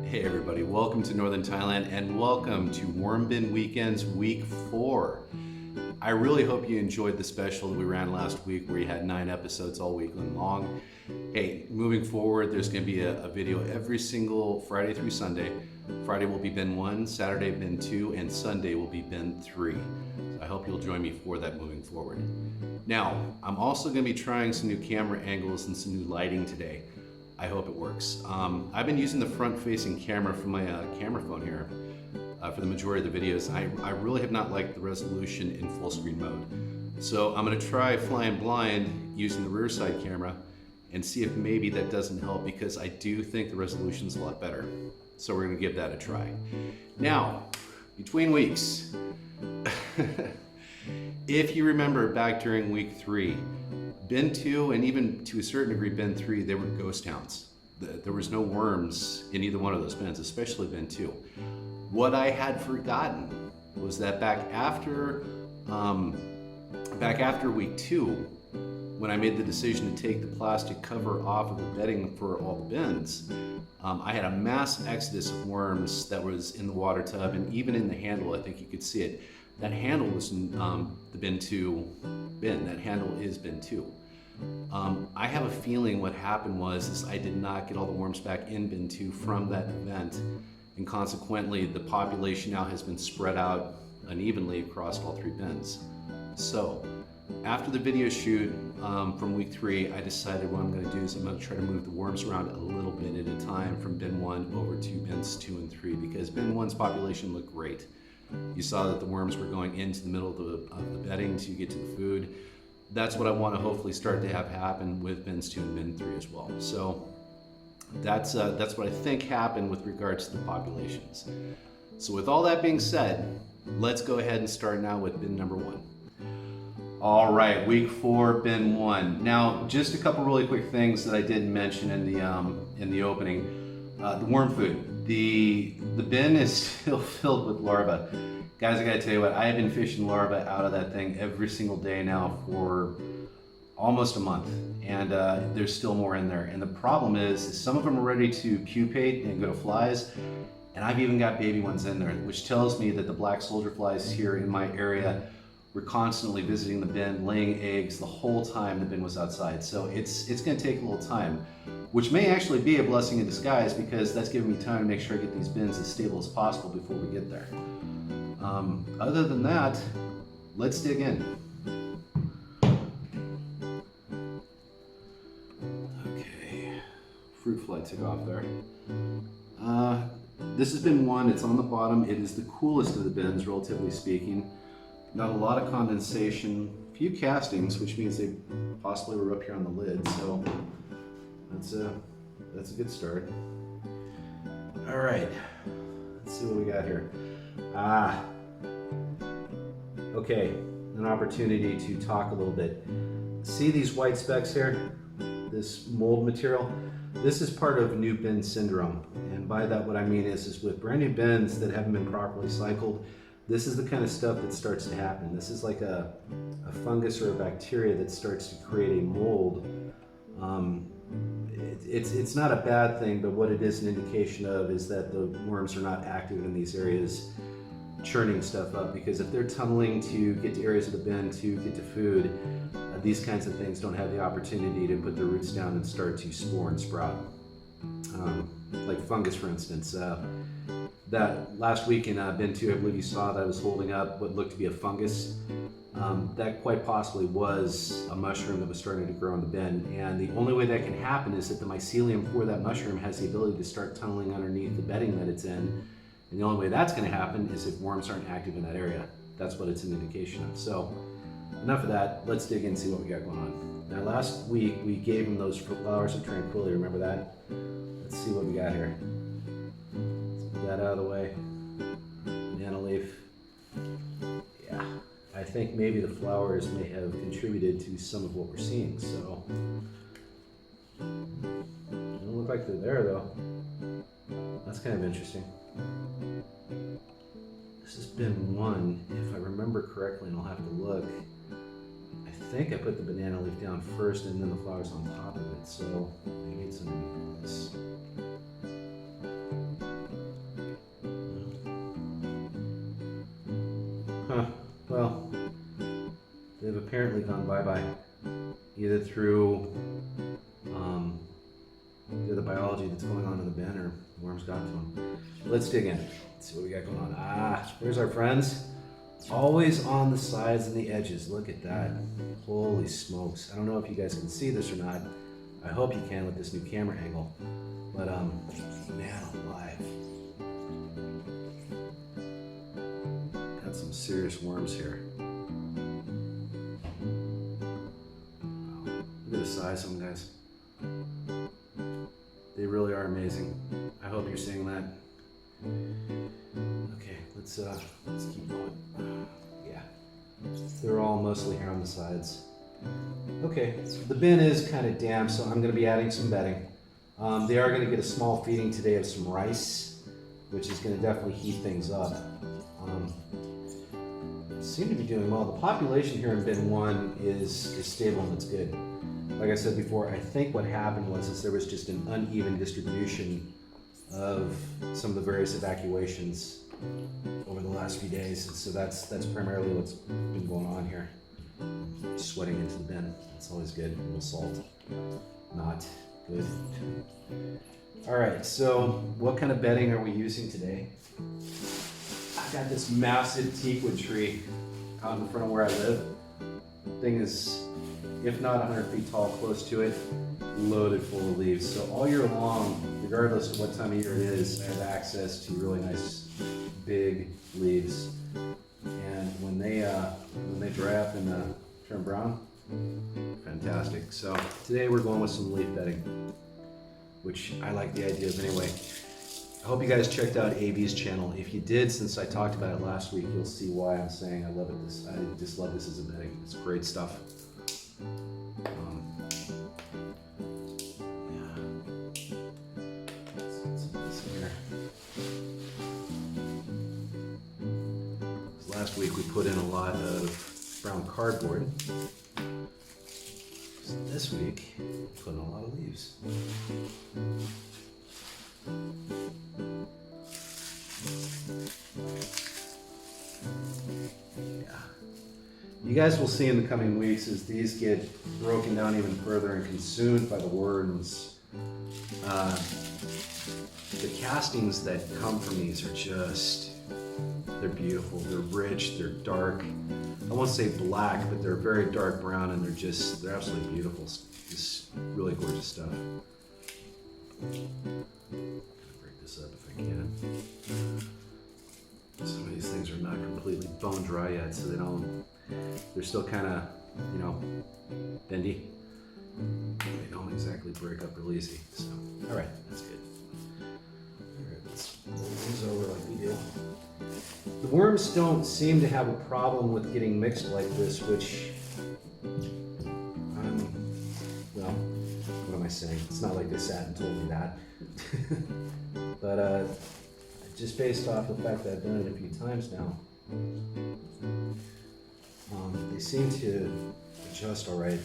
Hey everybody, welcome to Northern Thailand and welcome to Worm Bin Weekends Week 4. I really hope you enjoyed the special that we ran last week where we had 9 episodes all week long. Hey, moving forward, there's going to be a video every single Friday through Sunday. Friday will be Bin 1, Saturday Bin 2, and Sunday will be Bin 3. So I hope you'll join me for that moving forward. Now, I'm also going to be trying some new camera angles and some new lighting today. I hope it works. I've been using the front-facing camera from my camera phone here for the majority of the videos. I really have not liked the resolution in full screen mode. So I'm gonna try flying blind using the rear side camera and see if maybe that doesn't help, because I do think the resolution's a lot better. So we're gonna give that a try. Now, between weeks, if you remember back during week 3, Bin 2 and even to a certain degree Bin 3, they were ghost towns. There was no worms in either one of those bins, especially Bin 2. What I had forgotten was that back after week 2, when I made the decision to take the plastic cover off of the bedding for all the bins, I had a mass exodus of worms that was in the water tub and even in the handle. I think you could see it. That handle was in the Bin 2 bin. That handle is Bin 2. I have a feeling what happened was I did not get all the worms back in Bin 2 from that event, and consequently the population now has been spread out unevenly across all 3 bins. So after the video shoot from week 3, I decided what I'm going to do is I'm going to try to move the worms around a little bit at a time from Bin 1 over to Bins 2 and 3, because Bin 1's population looked great. You saw that the worms were going into the middle of the bedding to get to the food. That's what I want to hopefully start to have happen with Bins 2 and Bin 3 as well. So that's what I think happened with regards to the populations. So with all that being said, let's go ahead and start now with bin number 1. All right, week 4, bin 1. Now, just a couple really quick things that I didn't mention in the opening. The worm food. The bin is still filled with larvae. Guys, I gotta tell you what, I have been fishing larvae out of that thing every single day now for almost a month, and there's still more in there. And the problem is some of them are ready to pupate and go to flies, and I've even got baby ones in there, which tells me that the black soldier flies here in my area were constantly visiting the bin, laying eggs the whole time the bin was outside. So it's gonna take a little time, which may actually be a blessing in disguise, because that's giving me time to make sure I get these bins as stable as possible before we get there. Other than that, let's dig in. Okay, fruit fly took off there. This has been 1, it's on the bottom. It is the coolest of the bins, relatively speaking. Not a lot of condensation, a few castings, which means they possibly were up here on the lid, so that's a good start. All right, let's see what we got here. Okay, an opportunity to talk a little bit. See these white specks here? This mold material? This is part of new bin syndrome. And by that what I mean is with brand new bins that haven't been properly cycled, this is the kind of stuff that starts to happen. This is like a fungus or a bacteria that starts to create a mold. It's not a bad thing, but what it is an indication of is that the worms are not active in these areas, churning stuff up, because if they're tunneling to get to areas of the bin to get to food, these kinds of things don't have the opportunity to put their roots down and start to spore and sprout. Like fungus, for instance. That last week in bin 2, I believe you saw that I was holding up what looked to be a fungus. That quite possibly was a mushroom that was starting to grow in the bin, and the only way that can happen is that the mycelium for that mushroom has the ability to start tunneling underneath the bedding that it's in, and the only way that's going to happen is if worms aren't active in that area. That's what it's an indication of. So enough of that, let's dig in and see what we got going on. Now last week we gave them those flowers of tranquility, remember that? Let's see what we got here. Let's put that out of the way. Banana leaf. Yeah, I think maybe the flowers may have contributed to some of what we're seeing, so. They don't look like they're there though. That's kind of interesting. This has been 1, if I remember correctly, and I'll have to look. I think I put the banana leaf down first and then the flowers on top of it, so maybe it's underneath this. gone bye-bye, either through the biology that's going on in the bin or worms got to them. Let's dig in. Let's see what we got going on. Where's our friends? Always on the sides and the edges. Look at that. Holy smokes. I don't know if you guys can see this or not. I hope you can with this new camera angle. But man alive. Got some serious worms here. Wow. Look at the size of them, guys. They really are amazing. I hope you're seeing that. Okay, let's keep going. Yeah, they're all mostly here on the sides. Okay, the bin is kind of damp, so I'm going to be adding some bedding. They are going to get a small feeding today of some rice, which is going to definitely heat things up. Seem to be doing well. The population here in bin 1 is stable and it's good. Like I said before, I think what happened was there was just an uneven distribution of some of the various evacuations over the last few days, and so that's primarily what's been going on here. Sweating into the bin. That's always good. A little salt. Not good. All right, so what kind of bedding are we using today? I've got this massive teakwood tree out in front of where I live. The thing is, if not 100 feet tall, close to it, loaded full of leaves. So all year long, regardless of what time of year it is, I have access to really nice big leaves. And when they dry up and turn brown, fantastic. So today we're going with some leaf bedding, which I like the idea of anyway. I hope you guys checked out AB's channel. If you did, since I talked about it last week, you'll see why I'm saying I love it. I just love this as a bedding. It's great stuff. Last week we put in a lot of brown cardboard. So this week we put in a lot of leaves. Yeah. You guys will see in the coming weeks as these get broken down even further and consumed by the worms. The castings that come from these are just, they're beautiful, they're rich, they're dark. I won't say black, but they're very dark brown, and they're absolutely beautiful. Just really gorgeous stuff. Break this up if I can. Some of these things are not completely bone dry yet, so they're still kind of, bendy. They don't exactly break up real easy. So, all right, that's good. All right, let's roll these over like we do. The worms don't seem to have a problem with getting mixed like this, which what am I saying? It's not like they sat and told me that. But just based off the fact that I've done it a few times now, they seem to adjust all right.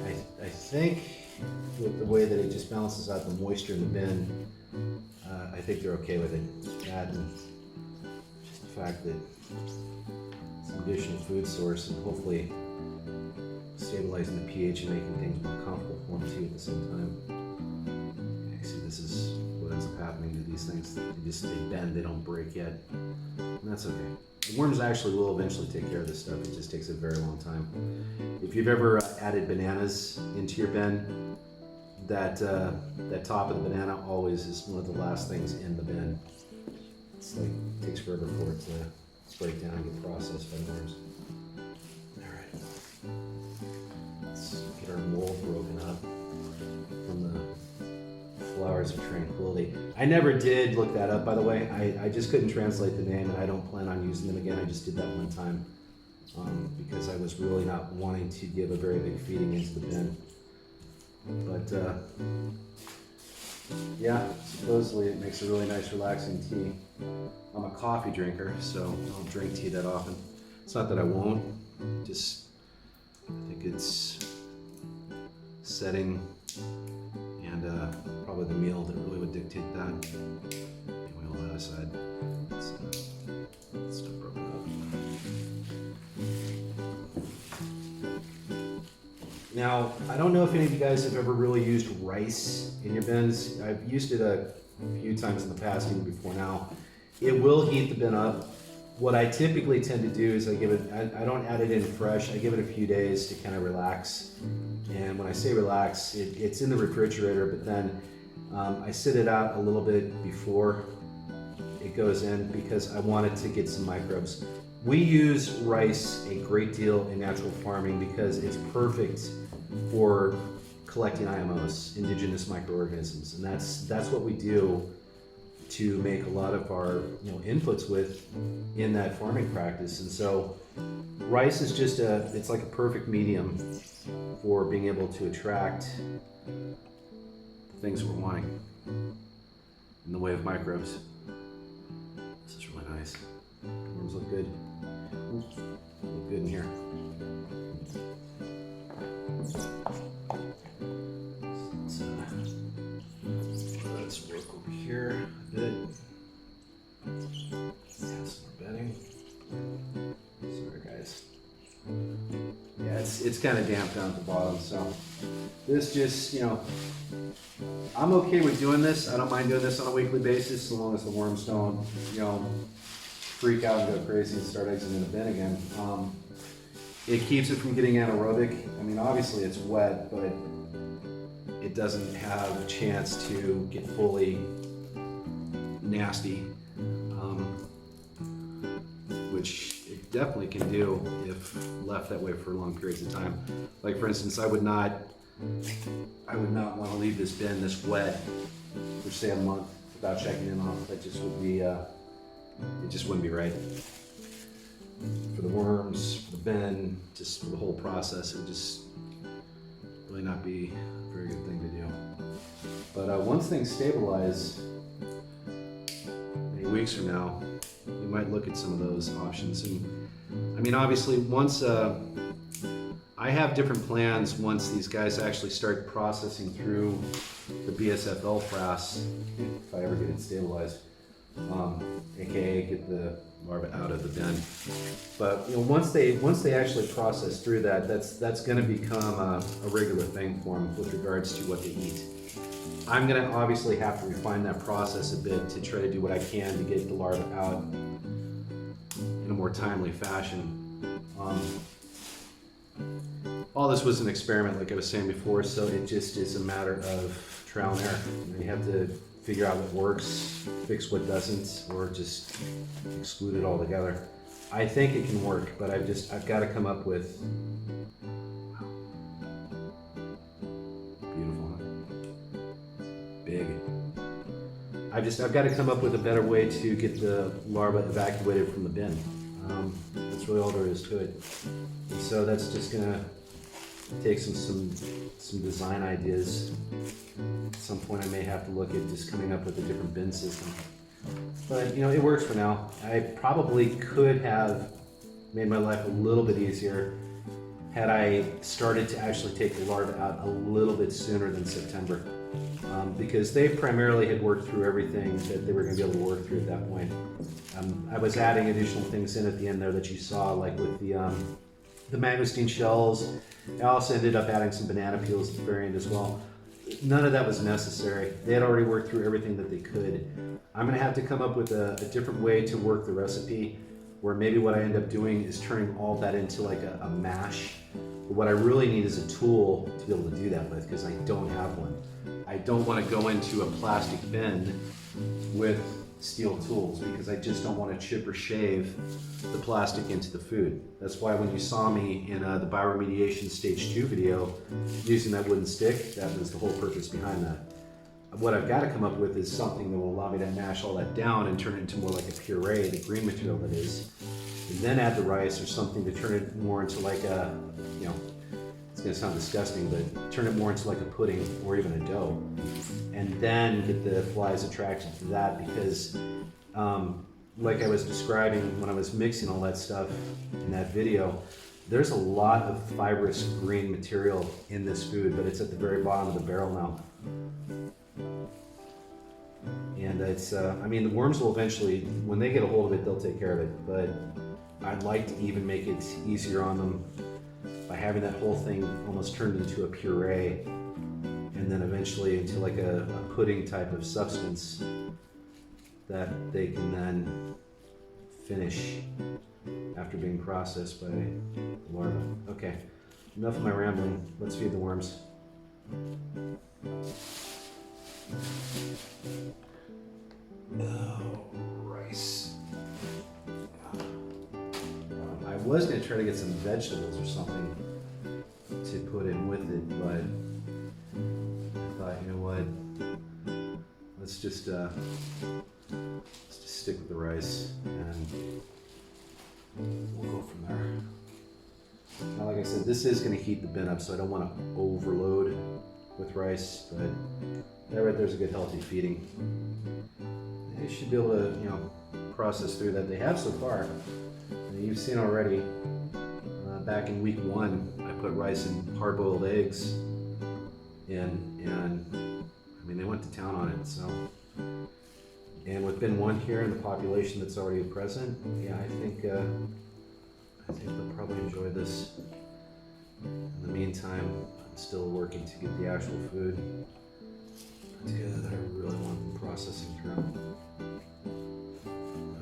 I think with the way that it just balances out the moisture in the bin, I think they're okay with it. That and just the fact that some additional food source and hopefully stabilizing the pH and making things more comfortable for them too at the same time. Okay, see, this is what ends up happening to these things. They bend, they don't break yet. And that's okay. The worms actually will eventually take care of this stuff. It just takes a very long time. If you've ever added bananas into your bin, that top of the banana always is one of the last things in the bin. It's like, it takes forever for it to break down and get processed by the worms. Alright. Let's get our mold broken up from the Flowers of Tranquility. I never did look that up, by the way. I just couldn't translate the name, and I don't plan on using them again. I just did that one time because I was really not wanting to give a very big feeding into the bin. But yeah, supposedly it makes a really nice relaxing tea. I'm a coffee drinker, so I don't drink tea that often. It's not that I won't, just I think it's setting and probably the meal that really would dictate that. Anyway, all that aside, it's still broken up. Now, I don't know if any of you guys have ever really used rice in your bins. I've used it a few times in the past, even before now. It will heat the bin up. What I typically tend to do is I don't add it in fresh. I give it a few days to kind of relax. And when I say relax, it's in the refrigerator, but then I sit it out a little bit before it goes in because I want it to get some microbes. We use rice a great deal in natural farming because it's perfect for collecting IMOs, indigenous microorganisms, and that's what we do to make a lot of our inputs with in that farming practice. And so rice is just it's like a perfect medium for being able to attract the things we're wanting in the way of microbes. This is really nice. Worms look good. Look good in here. Let's work over here a bit. Have some more bedding. Sorry guys. Yeah, it's kind of damp down at the bottom, so this just, I'm okay with doing this. I don't mind doing this on a weekly basis, so long as the worms don't, freak out and go crazy and start exiting the bin again. It keeps it from getting anaerobic. I mean, obviously it's wet, but it doesn't have a chance to get fully nasty, which it definitely can do if left that way for long periods of time. Like for instance, I would not want to leave this bin this wet for say a month without checking in on it. That just would be, it just wouldn't be right. For the worms, for the bin, just for the whole process, it would just really not be a very good thing to do. But once things stabilize, many weeks from now, we might look at some of those options. And I mean, obviously, once I have different plans once these guys actually start processing through the BSFL frass, if I ever get it stabilized, aka get the larva out of the bin. But once they actually process through that, that's going to become a regular thing for them with regards to what they eat. I'm going to obviously have to refine that process a bit to try to do what I can to get the larva out in a more timely fashion. All this was an experiment, like I was saying before, so it just is a matter of trial and error. You have to figure out what works, fix what doesn't, or just exclude it altogether. I think it can work, but I've got to come up with, beautiful, huh? Big. I've got to come up with a better way to get the larva evacuated from the bin. That's really all there is to it. And so that's just gonna take some design ideas. At some point I may have to look at just coming up with a different bin system. But it works for now. I probably could have made my life a little bit easier had I started to actually take the larva out a little bit sooner than September. Because they primarily had worked through everything that they were going to be able to work through at that point. I was adding additional things in at the end there that you saw, like with the mangosteen shells. I also ended up adding some banana peels at the very end as well. None of that was necessary. They had already worked through everything that they could. I'm going to have to come up with a different way to work the recipe, where maybe what I end up doing is turning all that into like a mash. But what I really need is a tool to be able to do that with, because I don't have one. I don't want to go into a plastic bin with steel tools because I just don't want to chip or shave the plastic into the food. That's why when you saw me in the bioremediation stage 2 video using that wooden stick, that was the whole purpose behind that. What I've got to come up with is something that will allow me to mash all that down and turn it into more like a puree, the green material that is, and then add the rice or something to turn it more into like a, it's going to sound disgusting, but turn it more into like a pudding or even a dough. And then get the flies attracted to that because, like I was describing when I was mixing all that stuff in that video, there's a lot of fibrous green material in this food, but it's at the very bottom of the barrel now. And it's, the worms will eventually, when they get a hold of it, they'll take care of it, but I'd like to even make it easier on them by having that whole thing almost turned into a puree, and then eventually into like a pudding type of substance that they can then finish after being processed by larvae. Okay, enough of my rambling. Let's feed the worms. Oh, rice. I was going to try to get some vegetables or something to put in with it, but I thought, you know what, let's just stick with the rice and we'll go from there. Now, like I said, this is going to heat the bin up, so I don't want to overload with rice, but that right there's a good healthy feeding. They should be able to, you know, process through that. They have so far. You've seen already, back in week 1, I put rice and hard-boiled eggs in, and I mean, they went to town on it, so. And with bin 1 here and the population that's already present, yeah, I think they'll probably enjoy this. In the meantime, I'm still working to get the actual food together that I really want them processing through.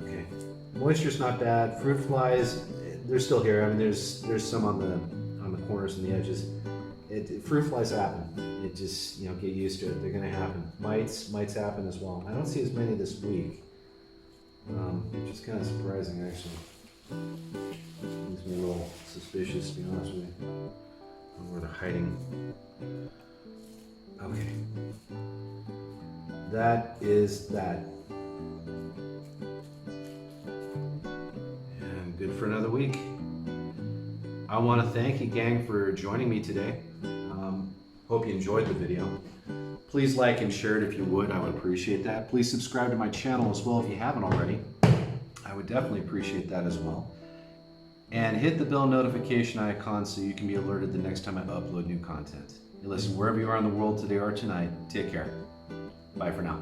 Okay, moisture's not bad. Fruit flies, they're still here. I mean, there's some on the corners and the edges. Fruit flies happen. It just, you know, get used to it. They're gonna happen. Mites happen as well. I don't see as many this week, which is kind of surprising actually. Makes me a little suspicious, to be honest with you. I don't know where they're hiding. Okay. That is that. And good for another week. I want to thank you, gang, for joining me today. Hope you enjoyed the video. Please like and share it if you would. I would appreciate that. Please subscribe to my channel as well if you haven't already. I would definitely appreciate that as well. And hit the bell notification icon so you can be alerted the next time I upload new content. And listen, wherever you are in the world today or tonight, take care. Bye for now.